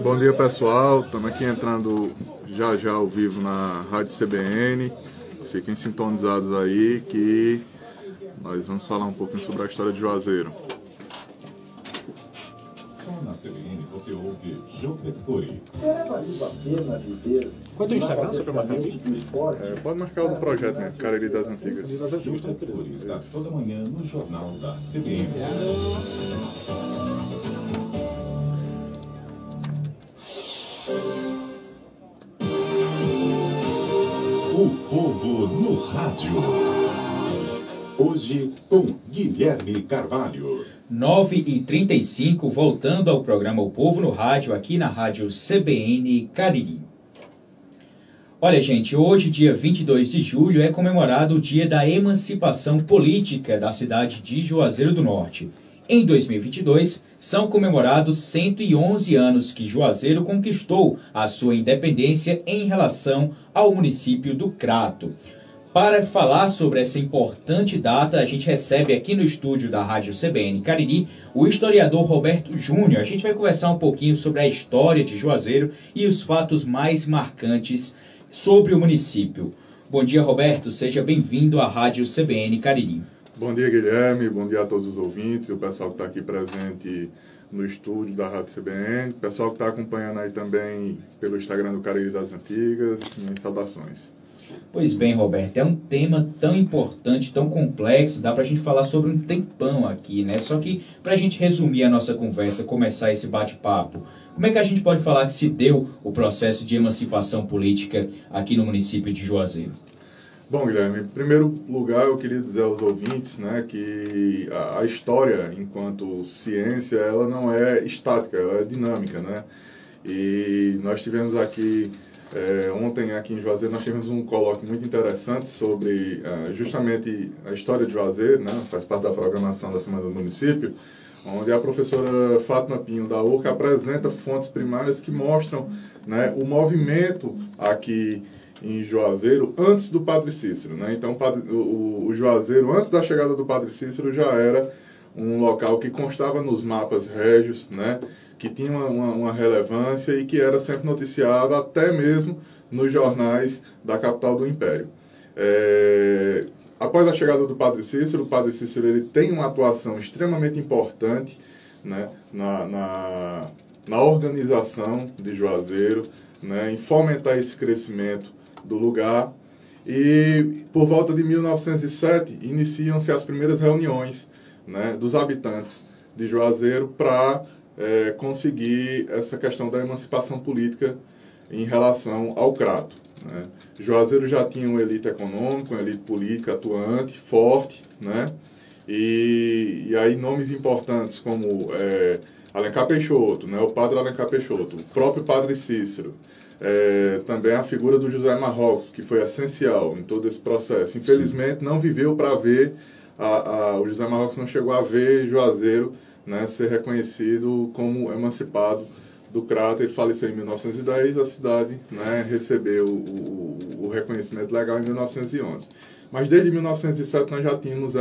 Bom dia, pessoal, estamos aqui entrando já ao vivo na Rádio CBN. Fiquem sintonizados aí que nós vamos falar um pouquinho sobre a história de Juazeiro. Só na CBN você ouve Jopefuri. Qual é o teu Instagram, só para marcar aqui? Pode marcar o do projeto mesmo, Cariri das Antigas. Jopefuri está toda manhã no Jornal da CBN. O Povo no Rádio. Hoje com Guilherme Carvalho. 9h35, voltando ao programa O Povo no Rádio, aqui na Rádio CBN Cariri. Olha, gente, hoje, dia 22 de julho, é comemorado o Dia da Emancipação Política da cidade de Juazeiro do Norte. Em 2022, são comemorados 111 anos que Juazeiro conquistou a sua independência em relação ao município do Crato. Para falar sobre essa importante data, a gente recebe aqui no estúdio da Rádio CBN Cariri o historiador Roberto Júnior. A gente vai conversar um pouquinho sobre a história de Juazeiro e os fatos mais marcantes sobre o município. Bom dia, Roberto. Seja bem-vindo à Rádio CBN Cariri. Bom dia, Guilherme. Bom dia a todos os ouvintes e o pessoal que está aqui presente no estúdio da Rádio CBN. O pessoal que está acompanhando aí também pelo Instagram do Cariri das Antigas. Minhas saudações. Pois bem, Roberto, é um tema tão importante, tão complexo, dá pra gente falar sobre um tempão aqui, né? Só que pra gente resumir a nossa conversa, começar esse bate-papo, como é que a gente pode falar que se deu o processo de emancipação política aqui no município de Juazeiro? Bom, Guilherme, em primeiro lugar eu queria dizer aos ouvintes, né, que a história, enquanto ciência, ela não é estática, ela é dinâmica, né? E nós tivemos aqui... ontem aqui em Juazeiro nós tivemos um colóquio muito interessante sobre justamente a história de Juazeiro, né? Faz parte da programação da Semana do Município, onde a professora Fátima Pinho da URCA apresenta fontes primárias que mostram, né, o movimento aqui em Juazeiro antes do Padre Cícero, né? Então o Juazeiro, antes da chegada do Padre Cícero, já era um local que constava nos mapas régios, né? Que tinha uma relevância e que era sempre noticiado até mesmo nos jornais da capital do Império. Após a chegada do Padre Cícero, o Padre Cícero ele tem uma atuação extremamente importante, né, na organização de Juazeiro, né, em fomentar esse crescimento do lugar. E por volta de 1907 iniciam-se as primeiras reuniões, né, dos habitantes de Juazeiro para conseguir essa questão da emancipação política em relação ao Crato, né? Juazeiro já tinha uma elite econômica, uma elite política atuante, forte, né? E aí nomes importantes como Alencar Peixoto, né? O padre Alencar Peixoto, o próprio padre Cícero, também a figura do José Marrocos, que foi essencial em todo esse processo. Infelizmente não viveu para ver, o José Marrocos não chegou a ver Juazeiro, né, ser reconhecido como emancipado do Crato. Ele faleceu em 1910, a cidade, né, recebeu o reconhecimento legal em 1911. Mas desde 1907 nós já tínhamos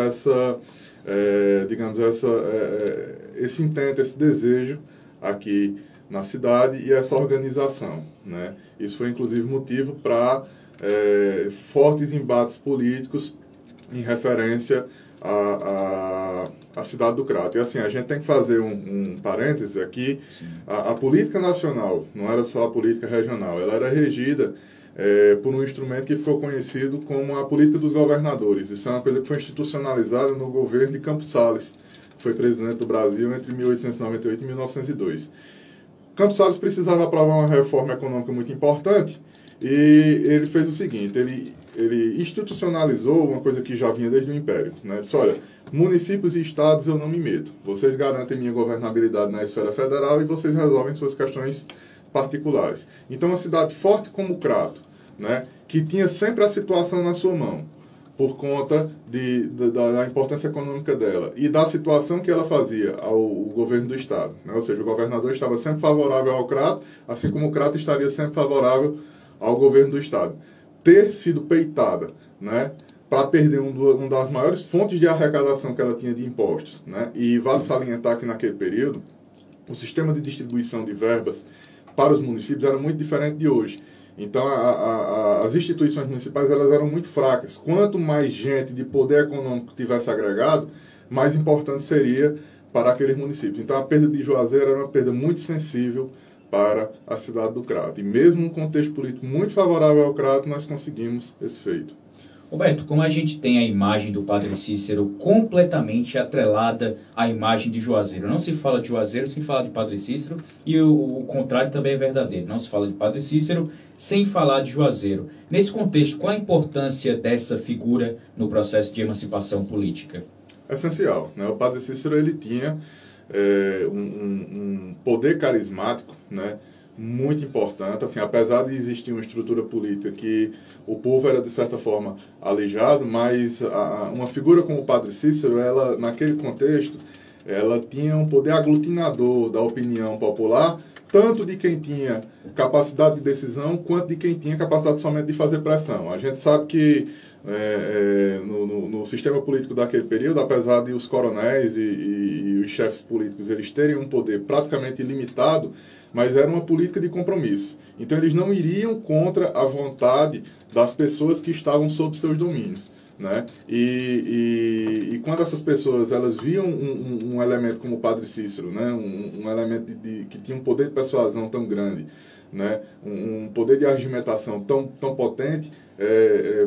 esse intento, esse desejo aqui na cidade e essa organização, né? Isso foi inclusive motivo para fortes embates políticos em referência a cidade do Crato. E assim, a gente tem que fazer um parêntese aqui. A política nacional não era só a política regional, ela era regida por um instrumento que ficou conhecido como a política dos governadores. Isso é uma coisa que foi institucionalizada no governo de Campos Salles, que foi presidente do Brasil entre 1898 e 1902. Campos Salles precisava aprovar uma reforma econômica muito importante e ele fez o seguinte, ele institucionalizou uma coisa que já vinha desde o Império, né? Disse, olha, municípios e estados eu não me meto. Vocês garantem minha governabilidade na esfera federal e vocês resolvem suas questões particulares. Então, uma cidade forte como Crato, né, que tinha sempre a situação na sua mão, por conta da importância econômica dela e da situação que ela fazia ao governo do estado, né? Ou seja, o governador estava sempre favorável ao Crato, assim como o Crato estaria sempre favorável ao governo do estado. Ter sido peitada, né, para perder uma das maiores fontes de arrecadação que ela tinha de impostos, né? E vale salientar que naquele período o sistema de distribuição de verbas para os municípios era muito diferente de hoje. Então, as instituições municipais elas eram muito fracas. Quanto mais gente de poder econômico tivesse agregado, mais importante seria para aqueles municípios. Então, a perda de Juazeiro era uma perda muito sensível para a cidade do Crato. E mesmo num contexto político muito favorável ao Crato, nós conseguimos esse feito. Roberto, como a gente tem a imagem do Padre Cícero completamente atrelada à imagem de Juazeiro. Não se fala de Juazeiro sem falar de Padre Cícero, e o contrário também é verdadeiro. Não se fala de Padre Cícero sem falar de Juazeiro. Nesse contexto, qual a importância dessa figura no processo de emancipação política? Essencial, né? O Padre Cícero ele tinha um poder carismático, né? Muito importante, assim, apesar de existir uma estrutura política que o povo era de certa forma alijado, mas uma figura como o Padre Cícero, ela naquele contexto, ela tinha um poder aglutinador da opinião popular, tanto de quem tinha capacidade de decisão, quanto de quem tinha capacidade somente de fazer pressão. A gente sabe que no sistema político daquele período, apesar de os coronéis e os chefes políticos eles terem um poder praticamente ilimitado, mas era uma política de compromisso. Então, eles não iriam contra a vontade das pessoas que estavam sob seus domínios, né? E quando essas pessoas elas viam um elemento como o Padre Cícero, né? Um elemento que tinha um poder de persuasão tão grande, né? Um poder de argumentação tão potente,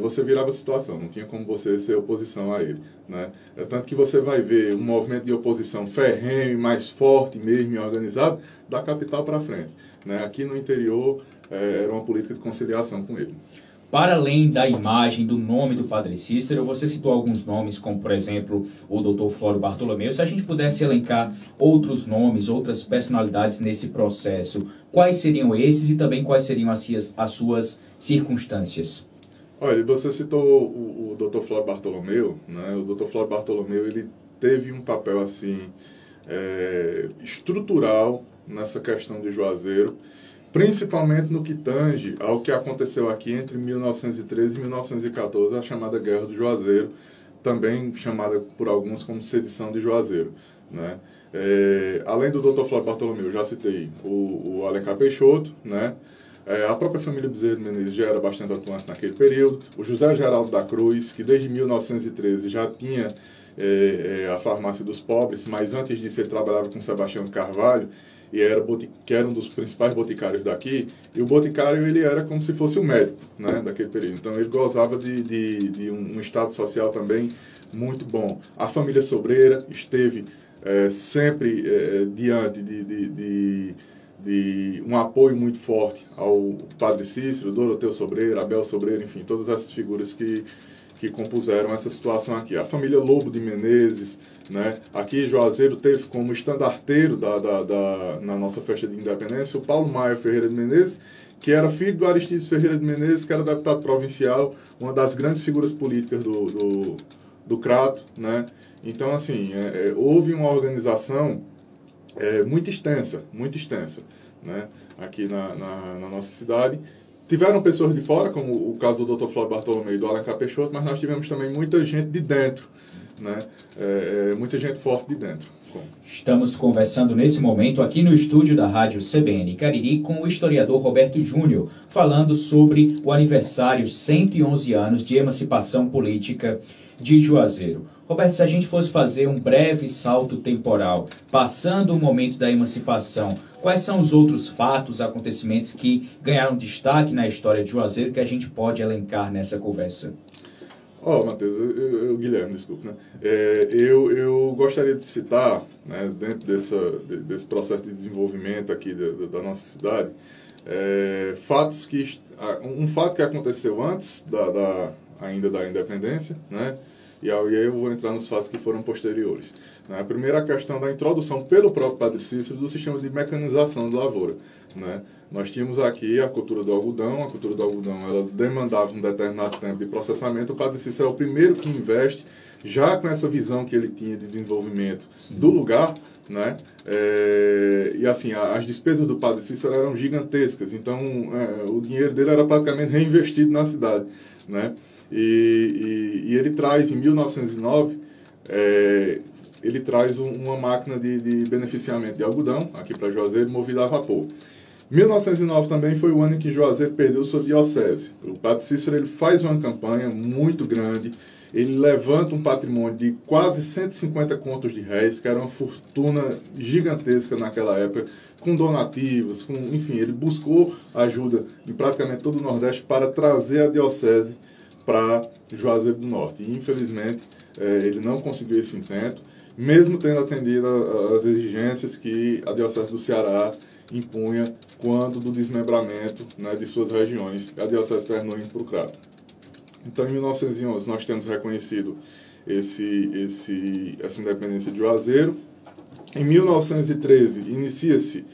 você virava a situação, não tinha como você ser oposição a ele, né? Tanto que você vai ver um movimento de oposição ferrenho, mais forte mesmo e organizado, da capital para frente, né? Aqui no interior era uma política de conciliação com ele. Para além da imagem, do nome do Padre Cícero, você citou alguns nomes, como, por exemplo, o Dr. Flório Bartolomeu. Se a gente pudesse elencar outros nomes, outras personalidades nesse processo, quais seriam esses e também quais seriam as suas circunstâncias? Olha, você citou o Dr. Flório Bartolomeu, né? O Dr. Flório Bartolomeu, ele teve um papel, assim, estrutural nessa questão de Juazeiro, principalmente no que tange ao que aconteceu aqui entre 1913 e 1914, a chamada Guerra do Juazeiro, também chamada por alguns como Sedição de Juazeiro, né? Além do Dr. Flório Bartolomeu, eu já citei o Alencar Peixoto, né? A própria família Bezerra de Menezes já era bastante atuante naquele período, o José Geraldo da Cruz, que desde 1913 já tinha a farmácia dos pobres, mas antes disso ele trabalhava com Sebastião de Carvalho, que era um dos principais boticários daqui, e o boticário ele era como se fosse o médico, né, daquele período. Então ele gozava de um estado social também muito bom. A família Sobreira esteve sempre diante de um apoio muito forte ao Padre Cícero, Doroteu Sobreira, Abel Sobreira, enfim, todas essas figuras que compuseram essa situação aqui. A família Lobo de Menezes, né? Aqui Juazeiro teve como estandarteiro na nossa festa de independência o Paulo Maia Ferreira de Menezes, que era filho do Aristides Ferreira de Menezes, que era deputado provincial, uma das grandes figuras políticas do Crato, né? Então, assim, houve uma organização muito extensa, né? Aqui na nossa cidade. Tiveram pessoas de fora, como o caso do Dr. Flório Bartolomeu e do Alencar Peixoto, mas nós tivemos também muita gente de dentro, né? Muita gente forte de dentro. Estamos conversando nesse momento aqui no estúdio da Rádio CBN Cariri com o historiador Roberto Júnior, falando sobre o aniversário 111 anos de emancipação política de Juazeiro. Roberto, se a gente fosse fazer um breve salto temporal, passando o momento da emancipação, quais são os outros fatos, acontecimentos que ganharam destaque na história de Juazeiro que a gente pode elencar nessa conversa? Matheus, Guilherme, desculpa, né? Eu gostaria de citar, né, dentro desse processo de desenvolvimento aqui da nossa cidade, um fato que aconteceu antes ainda da independência, né? E aí eu vou entrar nos fatos que foram posteriores. A primeira questão da introdução pelo próprio Padre Cícero do sistema de mecanização da lavoura, né? Nós tínhamos aqui a cultura do algodão. A cultura do algodão ela demandava um determinado tempo de processamento. O Padre Cícero é o primeiro que investe, já com essa visão que ele tinha de desenvolvimento do lugar, né? E assim, as despesas do Padre Cícero eram gigantescas, então o dinheiro dele era praticamente reinvestido na cidade, né? E ele traz, em 1909, ele traz uma máquina de beneficiamento de algodão aqui para Juazeiro, movida a vapor. 1909 também foi o ano em que Juazeiro perdeu sua diocese. O padre Cícero ele faz uma campanha muito grande, ele levanta um patrimônio de quase 150 contos de réis, que era uma fortuna gigantesca naquela época, com donativos, enfim, ele buscou ajuda em praticamente todo o Nordeste para trazer a diocese para Juazeiro do Norte. E, infelizmente, ele não conseguiu esse intento, mesmo tendo atendido às exigências que a diocese do Ceará impunha quando do desmembramento, né, de suas regiões. A diocese terminou indo para o Crato. Então, em 1911, nós temos reconhecido essa independência de Juazeiro. Em 1913, inicia-se,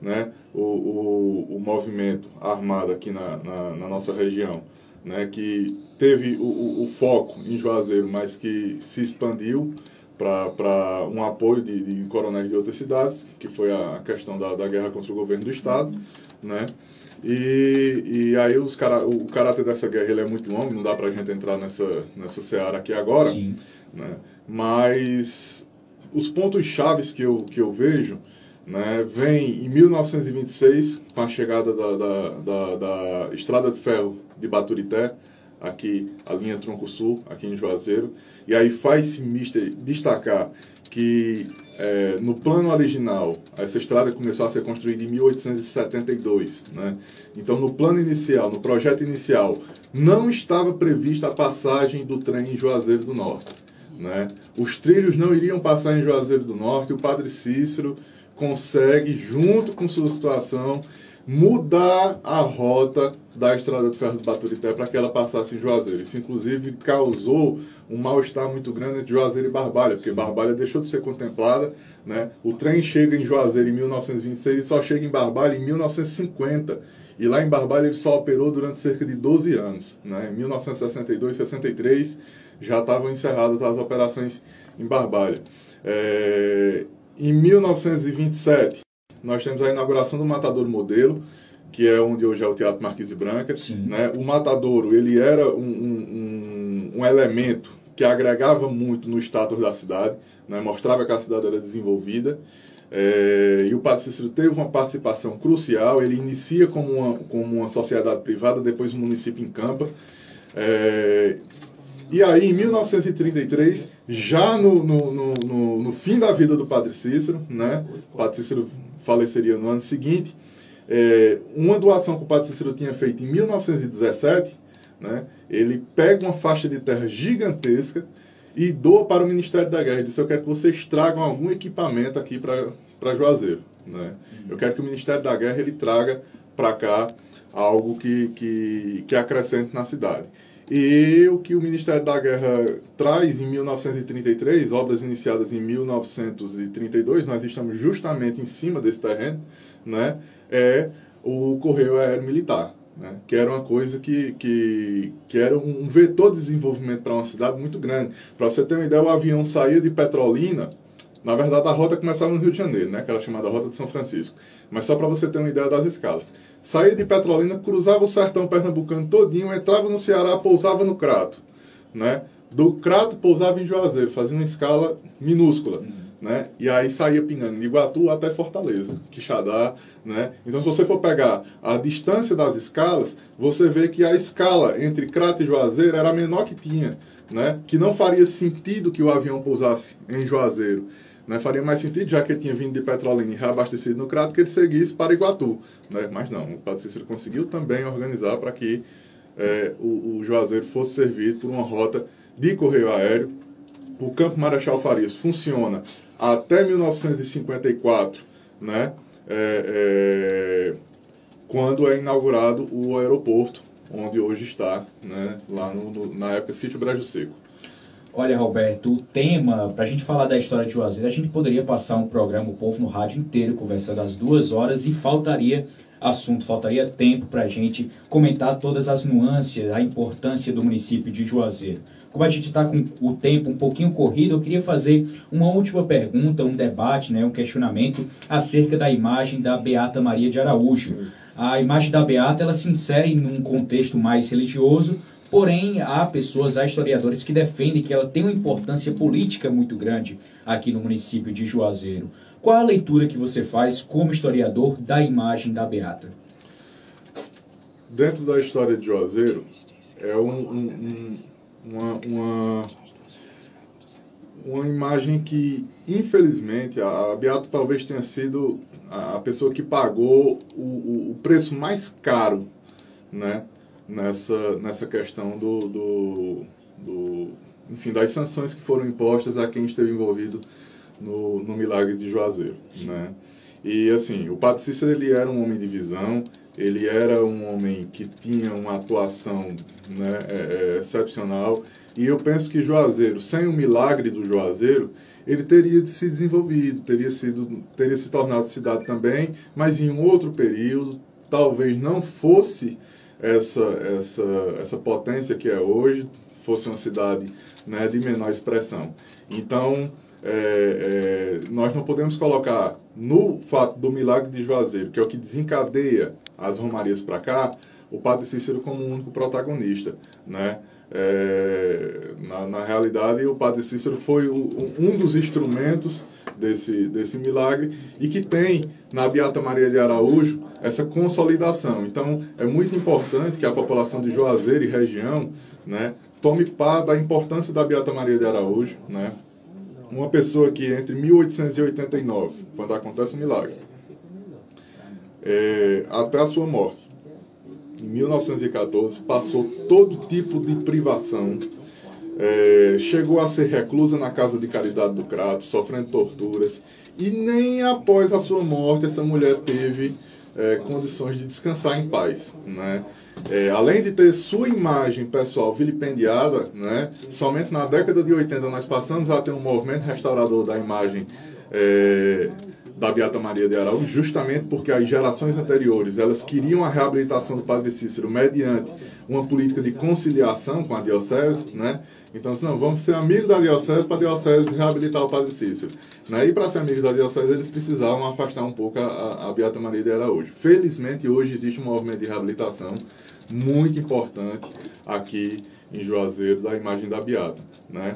né, o movimento armado aqui na nossa região, né, que teve o foco em Juazeiro, mas que se expandiu para um apoio de coronéis de outras cidades, que foi a questão da guerra contra o governo do Estado, né? E aí o caráter dessa guerra ele é muito longo, não dá para a gente entrar nessa seara aqui agora, Sim. Né? Mas os pontos chaves que eu vejo, né, vem em 1926, com a chegada da Estrada de Ferro de Baturité, aqui a linha Tronco Sul, aqui em Juazeiro, e aí faz-se destacar que no plano original, essa estrada começou a ser construída em 1872, né? Então, no plano inicial, no projeto inicial, não estava prevista a passagem do trem em Juazeiro do Norte, né? Os trilhos não iriam passar em Juazeiro do Norte, o padre Cícero consegue, junto com sua situação, mudar a rota da Estrada de Ferro do Baturité para que ela passasse em Juazeiro. Isso, inclusive, causou um mal-estar muito grande entre Juazeiro e Barbalha, porque Barbalha deixou de ser contemplada, né? O trem chega em Juazeiro em 1926 e só chega em Barbalha em 1950. E lá em Barbalha ele só operou durante cerca de 12 anos. Né? Em 1962, 63, já estavam encerradas as operações em Barbalha. Em 1927, nós temos a inauguração do Matadouro Modelo, que é onde hoje é o Teatro Marquise Branca. Né? O Matadouro ele era um elemento que agregava muito no status da cidade, né? Mostrava que a cidade era desenvolvida. E o padre Cícero teve uma participação crucial. Ele inicia como uma sociedade privada, depois o município encampa. E aí, em 1933, já no fim da vida do padre Cícero, né? O padre Cícero faleceria no ano seguinte, uma doação que o padre Cícero tinha feito em 1917, né? Ele pega uma faixa de terra gigantesca e doa para o Ministério da Guerra. Ele disse: eu quero que vocês tragam algum equipamento aqui para Juazeiro, né? Eu quero que o Ministério da Guerra ele traga para cá algo que acrescente na cidade. E o que o Ministério da Guerra traz em 1933, obras iniciadas em 1932, nós estamos justamente em cima desse terreno, né? É o Correio Aéreo Militar, né? Que era uma coisa que era um vetor de desenvolvimento para uma cidade muito grande. Para você ter uma ideia, o avião saía de Petrolina. Na verdade, a rota começava no Rio de Janeiro, né? Que era chamada Rota de São Francisco. Mas só para você ter uma ideia das escalas. Saía de Petrolina, cruzava o sertão pernambucano todinho, entrava no Ceará, pousava no Crato, né? Do Crato pousava em Juazeiro, fazia uma escala minúscula, né? E aí saía pingando de Iguatu até Fortaleza, Quixadá, né? Então, se você for pegar a distância das escalas, você vê que a escala entre Crato e Juazeiro era a menor que tinha, né? Que não faria sentido que o avião pousasse em Juazeiro. Né, faria mais sentido, já que ele tinha vindo de Petrolina e reabastecido no Crato, que ele seguisse para Iguatu. Né? Mas não, o padre Cícero conseguiu também organizar para que o Juazeiro fosse servido por uma rota de correio aéreo. O Campo Marechal Farias funciona até 1954, né? Quando é inaugurado o aeroporto, onde hoje está, né? Lá na época, Sítio Brejo Seco. Olha, Roberto, o tema, para a gente falar da história de Juazeiro, a gente poderia passar um programa, o Povo no Rádio inteiro, conversando às 2 horas, e faltaria assunto, faltaria tempo para a gente comentar todas as nuances, a importância do município de Juazeiro. Como a gente está com o tempo um pouquinho corrido, eu queria fazer uma última pergunta, um debate, né, um questionamento acerca da imagem da Beata Maria de Araújo. A imagem da Beata, ela se insere num contexto mais religioso, Porém, há historiadores que defendem que ela tem uma importância política muito grande aqui no município de Juazeiro. Qual a leitura que você faz como historiador da imagem da Beata? Dentro da história de Juazeiro, é uma imagem que, infelizmente, a Beata talvez tenha sido a pessoa que pagou o preço mais caro, né, nessa questão enfim, das sanções que foram impostas a quem esteve envolvido no milagre de Juazeiro, né? E, assim, o Padre Cícero, ele era um homem de visão, ele era um homem que tinha uma atuação, né, excepcional, e eu penso que Juazeiro, sem o milagre do Juazeiro, ele teria se desenvolvido, teria se tornado cidade também, mas em um outro período, talvez não fosse essa potência que é hoje, fosse uma cidade, né, de menor expressão. Então, nós não podemos colocar no fato do milagre de Juazeiro, que é o que desencadeia as romarias para cá, o Padre Cícero como o único protagonista, né? Na realidade, o Padre Cícero foi um dos instrumentos desse milagre e que tem na Beata Maria de Araújo essa consolidação. Então, é muito importante que a população de Juazeiro e região, né, tome par da importância da Beata Maria de Araújo, né? Uma pessoa que entre 1889, quando acontece o milagre, até a sua morte, em 1914, passou todo tipo de privação, chegou a ser reclusa na Casa de Caridade do Crato, sofrendo torturas, e nem após a sua morte essa mulher teve condições de descansar em paz, né? Além de ter sua imagem pessoal vilipendiada, né, somente na década de 80 nós passamos a ter um movimento restaurador da imagem da Beata Maria de Araújo, justamente porque as gerações anteriores elas queriam a reabilitação do Padre Cícero mediante uma política de conciliação com a diocese, né? Então, não, vamos ser amigos da diocese para a diocese reabilitar o Padre Cícero, né? E para ser amigos da diocese eles precisavam afastar um pouco a Beata Maria de Araújo. Felizmente hoje existe um movimento de reabilitação muito importante aqui em Juazeiro da imagem da Beata, né?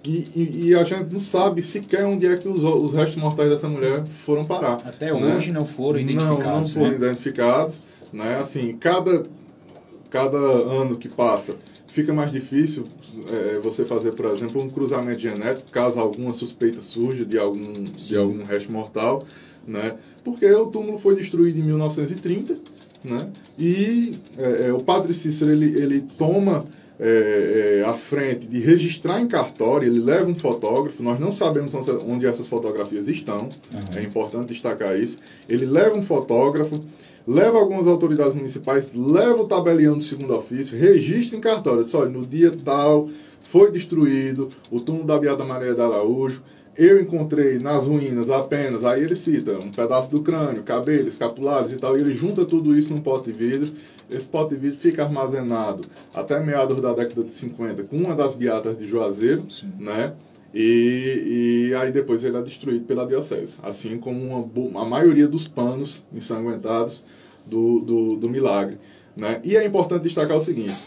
E a gente não sabe sequer onde é que os restos mortais dessa mulher foram parar. Até hoje, né? Não foram identificados. Não foram identificados, né? Assim, cada ano que passa fica mais difícil você fazer, por exemplo, um cruzamento genético, caso alguma suspeita surja de algum resto mortal, né? Porque o túmulo foi destruído em 1930, né? E o Padre Cícero ele toma à frente de registrar em cartório, ele leva um fotógrafo, nós não sabemos onde essas fotografias estão, é importante destacar isso, ele leva um fotógrafo, leva algumas autoridades municipais, leva o tabelião do segundo ofício, registra em cartório, diz, olha, no dia tal foi destruído o túmulo da Beata Maria de Araújo, eu encontrei nas ruínas apenas, aí ele cita um pedaço do crânio, cabelo, escapulares e tal, e ele junta tudo isso num pote de vidro. Esse pote de vidro fica armazenado até meados da década de 50 com uma das beatas de Juazeiro, né? E aí depois ele é destruído pela diocese, assim como a maioria dos panos ensanguentados do milagre, né? E é importante destacar o seguinte,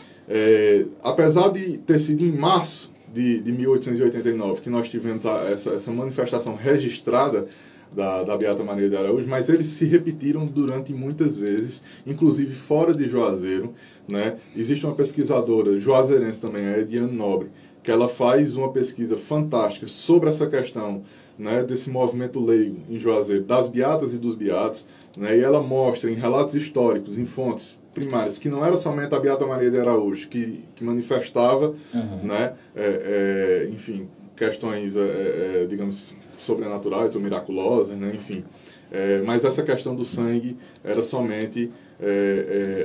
apesar de ter sido em março de 1889 que nós tivemos essa manifestação registrada da Beata Maria de Araújo, mas eles se repetiram durante muitas vezes, inclusive fora de Juazeiro, né? Existe uma pesquisadora juazeirense também, a Ediane Nobre, que ela faz uma pesquisa fantástica sobre essa questão, né, desse movimento leigo em Juazeiro, das beatas e dos beatos, né? E ela mostra em relatos históricos, em fontes primárias, que não era somente a Beata Maria de Araújo que manifestava, né, enfim, questões, digamos, sobrenaturais ou miraculosas, né, enfim. Mas essa questão do sangue era somente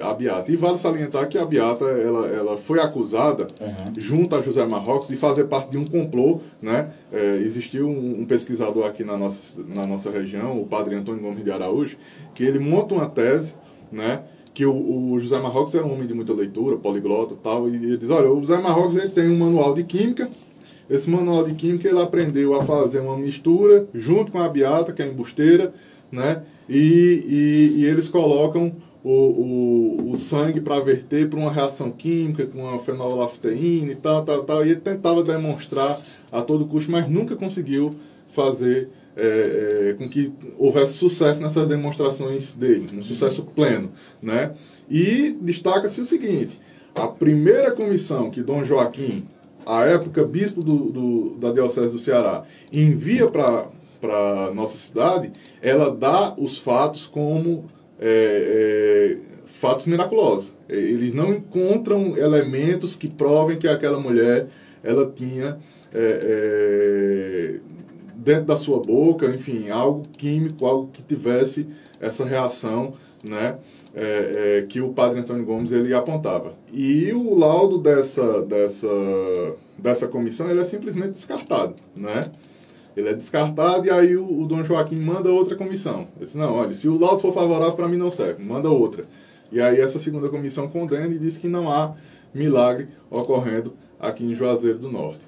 a Beata. E vale salientar que a Beata ela foi acusada, junto a José Marrocos, de fazer parte de um complô, né? Existiu um pesquisador aqui na nossa região, o padre Antônio Gomes de Araújo, que ele monta uma tese, né? Que o José Marrocos era um homem de muita leitura, poliglota e tal, e ele diz, olha, o José Marrocos ele tem um manual de química, esse manual de química ele aprendeu a fazer uma mistura junto com a Beata, que é embusteira, né? E eles colocam o sangue para verter para uma reação química com a fenolafteína e tal, e ele tentava demonstrar a todo custo, mas nunca conseguiu fazer com que houvesse sucesso nessas demonstrações dele, um sucesso pleno, né? E destaca-se o seguinte: a primeira comissão que Dom Joaquim, à época bispo da Diocese do Ceará, envia para a nossa cidade, ela dá os fatos como fatos miraculosos. Eles não encontram elementos que provem que aquela mulher ela tinha dentro da sua boca, enfim, algo químico, algo que tivesse essa reação, né, que o padre Antônio Gomes ele apontava. E o laudo dessa comissão ele é simplesmente descartado, né? Ele é descartado e aí o Dom Joaquim manda outra comissão. Ele disse, não, olha, se o laudo for favorável para mim não serve, manda outra. E aí essa segunda comissão condena e diz que não há milagre ocorrendo aqui em Juazeiro do Norte.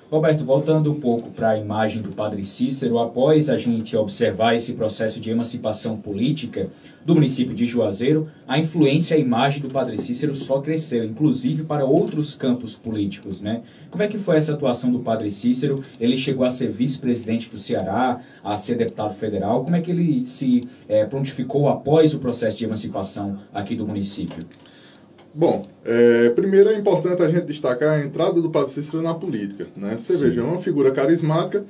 Roberto, voltando um pouco para a imagem do padre Cícero, após a gente observar esse processo de emancipação política do município de Juazeiro, a influência e a imagem do padre Cícero só cresceu, inclusive para outros campos políticos, né? Como é que foi essa atuação do padre Cícero? Ele chegou a ser vice-presidente do Ceará, a ser deputado federal. Como é que ele se prontificou após o processo de emancipação aqui do município? Bom, primeiro é importante a gente destacar a entrada do padre Cícero na política, né? Você veja, é uma figura carismática.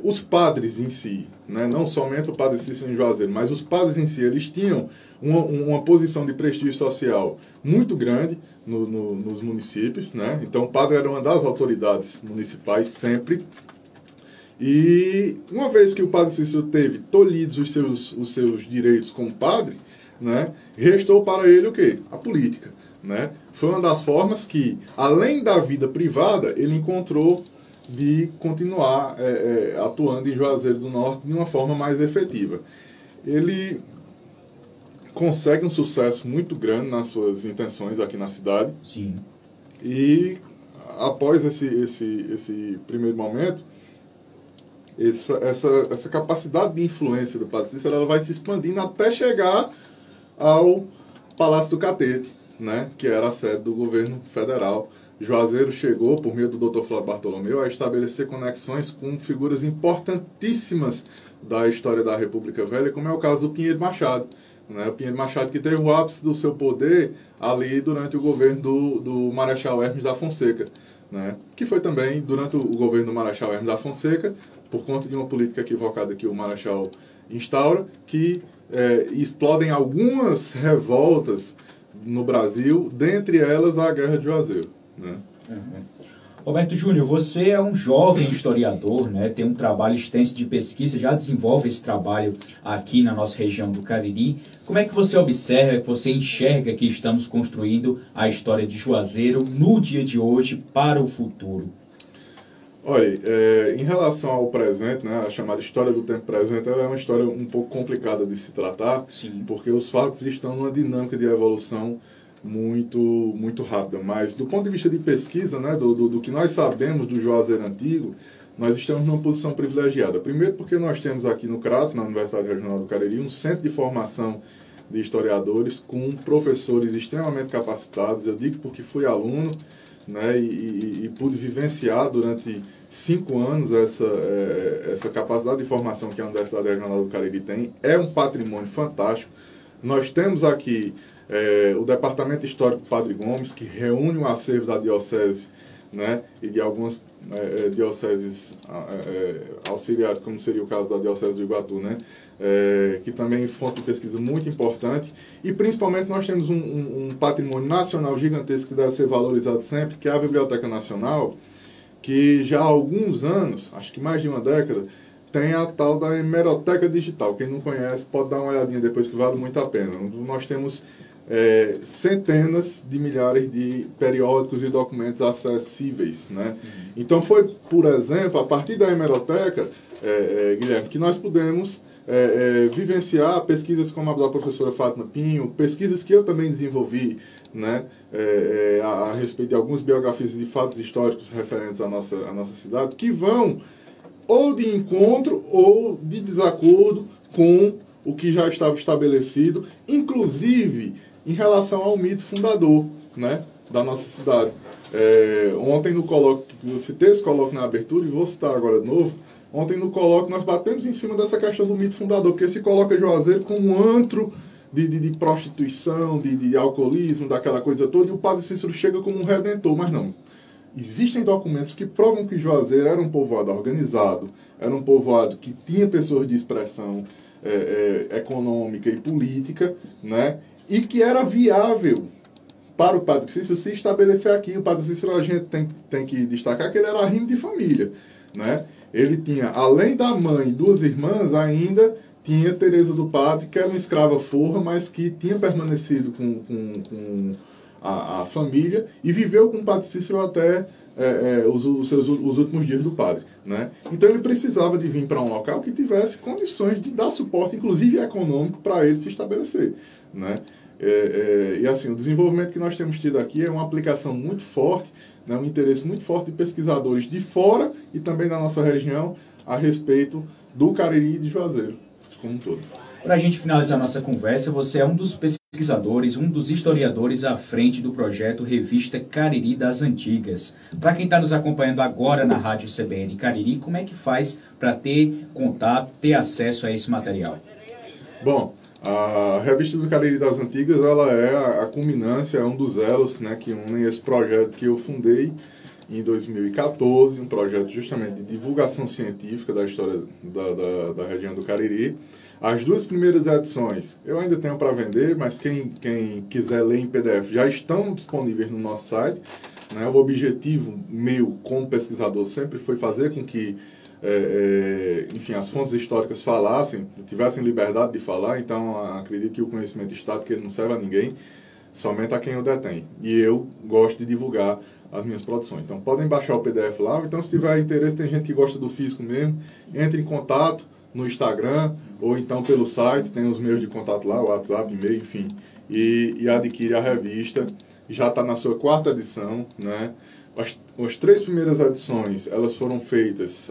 Os padres em si, né? Não somente o padre Cícero em Juazeiro, mas os padres em si, eles tinham uma posição de prestígio social muito grande nos municípios, né? Então o padre era uma das autoridades municipais sempre. E uma vez que o padre Cícero teve tolhidos os seus direitos como padre, né, restou para ele o quê? A política, né? Foi uma das formas que, além da vida privada, ele encontrou de continuar atuando em Juazeiro do Norte de uma forma mais efetiva. Ele consegue um sucesso muito grande nas suas intenções aqui na cidade. Sim. E após esse primeiro momento, essa capacidade de influência do padre Cícero ela vai se expandindo até chegar ao Palácio do Catete, né, que era a sede do governo federal. Juazeiro chegou, por meio do Dr. Flávio Bartolomeu, a estabelecer conexões com figuras importantíssimas da história da República Velha, como é o caso do Pinheiro Machado, né? O Pinheiro Machado que teve o ápice do seu poder ali durante o governo do Marechal Hermes da Fonseca, né? Que foi também durante o governo do Marechal Hermes da Fonseca, por conta de uma política equivocada que o Marechal instaura, que explodem algumas revoltas no Brasil, dentre elas a Guerra de Juazeiro, né? Uhum. Roberto Júnior, você é um jovem historiador, né? Tem um trabalho extenso de pesquisa, já desenvolve esse trabalho aqui na nossa região do Cariri. Como é que você observa, que você enxerga que estamos construindo a história de Juazeiro no dia de hoje para o futuro? Olha, em relação ao presente, né, a chamada história do tempo presente, ela é uma história um pouco complicada de se tratar. Sim. Porque os fatos estão numa dinâmica de evolução muito rápida. Mas, do ponto de vista de pesquisa, né, do que nós sabemos do Juazeiro Antigo, nós estamos numa posição privilegiada. Primeiro porque nós temos aqui no CRATO, na Universidade Regional do Cariri, um centro de formação de historiadores com professores extremamente capacitados. Eu digo porque fui aluno, né, e pude vivenciar durante 5 anos essa capacidade de formação que a Universidade Regional do Cariri tem. É um patrimônio fantástico. Nós temos aqui o Departamento Histórico Padre Gomes, que reúne o acervo da Diocese, né, e de algumas dioceses auxiliares, como seria o caso da Diocese do Iguatu, né, que também é fonte de pesquisa muito importante. E principalmente nós temos um patrimônio nacional gigantesco que deve ser valorizado sempre, que é a Biblioteca Nacional, que já há alguns anos, acho que mais de uma década, tem a tal da hemeroteca digital. Quem não conhece pode dar uma olhadinha depois, que vale muito a pena. Nós temos centenas de milhares de periódicos e documentos acessíveis, né? Então foi, por exemplo, a partir da hemeroteca, Guilherme, que nós pudemos vivenciar pesquisas como a da professora Fátima Pinho, pesquisas que eu também desenvolvi, né, a respeito de algumas biografias de fatos históricos referentes à nossa cidade, que vão ou de encontro ou de desacordo com o que já estava estabelecido, inclusive em relação ao mito fundador, né, da nossa cidade. Ontem no colóquio, eu citei esse colóquio na abertura e vou citar agora de novo. Ontem no colóquio nós batemos em cima dessa questão do mito fundador, porque se coloca Juazeiro como um antro de prostituição, de alcoolismo, daquela coisa toda, e o padre Cícero chega como um redentor, mas não. Existem documentos que provam que Juazeiro era um povoado organizado, era um povoado que tinha pessoas de expressão econômica e política, né? E que era viável para o padre Cícero se estabelecer aqui. O padre Cícero, a gente tem que destacar que ele era rimo de família, né? Ele tinha, além da mãe e 2 irmãs, ainda tinha Teresa do Padre, que era uma escrava forra, mas que tinha permanecido com a família e viveu com o padre Cícero até os últimos dias do padre, né? Então ele precisava de vir para um local que tivesse condições de dar suporte, inclusive econômico, para ele se estabelecer, né? E assim, o desenvolvimento que nós temos tido aqui é uma aplicação muito forte, né, um interesse muito forte de pesquisadores de fora e também da nossa região a respeito do Cariri e de Juazeiro como um todo. Para a gente finalizar nossa conversa, você é um dos pesquisadores, um dos historiadores à frente do projeto Revista Cariri das Antigas. Para quem está nos acompanhando agora na Rádio CBN Cariri, como é que faz para ter contato, ter acesso a esse material? Bom, a Revista do Cariri das Antigas, ela é a culminância, é um dos elos, né, que unem esse projeto que eu fundei em 2014, um projeto justamente de divulgação científica da história da região do Cariri. As 2 primeiras edições eu ainda tenho para vender, mas quem quiser ler em PDF já estão disponíveis no nosso site, né? O objetivo meu como pesquisador sempre foi fazer com que enfim, as fontes históricas falassem, tivessem liberdade de falar. Então acredito que o conhecimento estático ele não serve a ninguém, somente a quem o detém. E eu gosto de divulgar as minhas produções. Então podem baixar o PDF lá, ou então se tiver interesse, tem gente que gosta do físico mesmo, entre em contato no Instagram, ou então pelo site, tem os meios de contato lá, WhatsApp, e-mail, enfim, e adquire a revista. Já está na sua 4ª edição, né? As 3 primeiras edições, elas foram feitas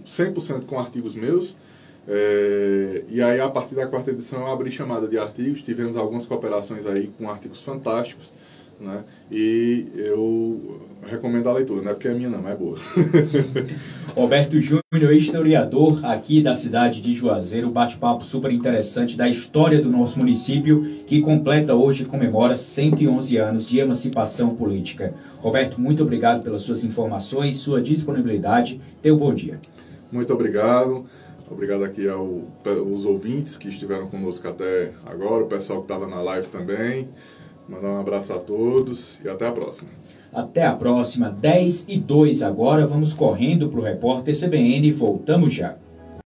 100% com artigos meus, e aí a partir da 4ª edição eu abri chamada de artigos, tivemos algumas cooperações aí com artigos fantásticos, né? E eu recomendo a leitura, não é porque é minha não, é boa. Roberto Júnior, historiador aqui da cidade de Juazeiro, bate-papo super interessante da história do nosso município, que completa hoje e comemora 111 anos de emancipação política. Roberto, muito obrigado pelas suas informações, sua disponibilidade. Tenha um bom dia. Muito obrigado. Obrigado aqui aos ouvintes que estiveram conosco até agora, o pessoal que estava na live também. Mandar um abraço a todos e até a próxima. Até a próxima, 10:02 agora. Vamos correndo para o repórter CBN. Voltamos já.